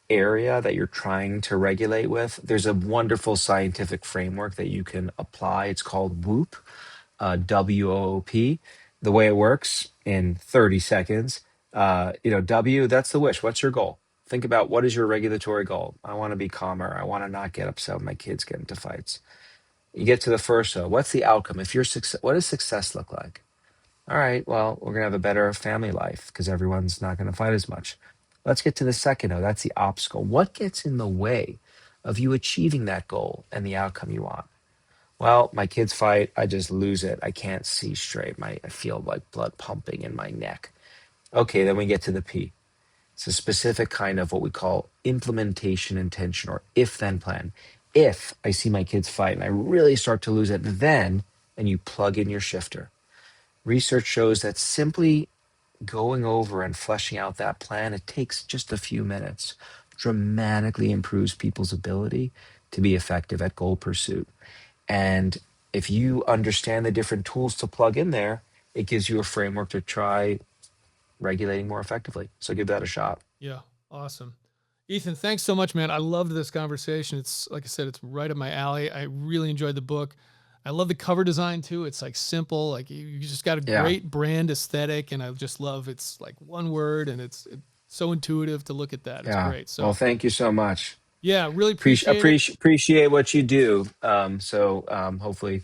area that you're trying to regulate with, there's a wonderful scientific framework that you can apply. It's called WOOP, WOOP. The way it works in 30 seconds, W, that's the wish. What's your goal? Think about, what is your regulatory goal? I want to be calmer. I want to not get upset when my kids get into fights. You get to the first O. What's the outcome? If you're success, what does success look like? All right, well, we're going to have a better family life because everyone's not going to fight as much. Let's get to the second O. That's the obstacle. What gets in the way of you achieving that goal and the outcome you want? Well, my kids fight. I just lose it. I can't see straight. I feel like blood pumping in my neck. Okay, then we get to the P. It's a specific kind of what we call implementation intention, or if then plan. If I see my kids fight and I really start to lose it, then, and you plug in your shifter. Research shows that simply going over and fleshing out that plan, it takes just a few minutes, dramatically improves people's ability to be effective at goal pursuit. And if you understand the different tools to plug in there, it gives you a framework to try regulating more effectively. So give that a shot. Yeah. Awesome. Ethan, thanks so much, man. I loved this conversation. It's like I said, it's right up my alley. I really enjoyed the book. I love the cover design too. It's like simple, like you just got a Yeah. great brand aesthetic. And I just love, it's like one word and it's so intuitive to look at that. It's Yeah. great. So Well, thank you so much. yeah, really appreciate it. Appreciate what you do. Hopefully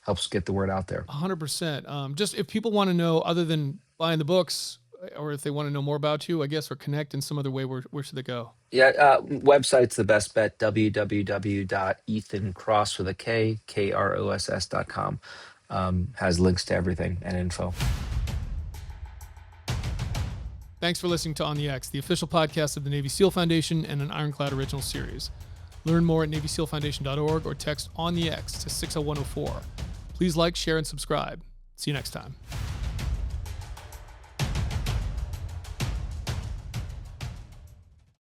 helps get the word out there. 100%. Just if people want to know, other than buying the books, or if they want to know more about you, I guess, or connect in some other way, where should they go? Yeah, website's the best bet, www.ethankross with a K, KROSS.com. Has links to everything and info. Thanks for listening to On the X, the official podcast of the Navy SEAL Foundation and an Ironclad original series. Learn more at NavySealFoundation.org or text On the X to 60104. Please like, share, and subscribe. See you next time.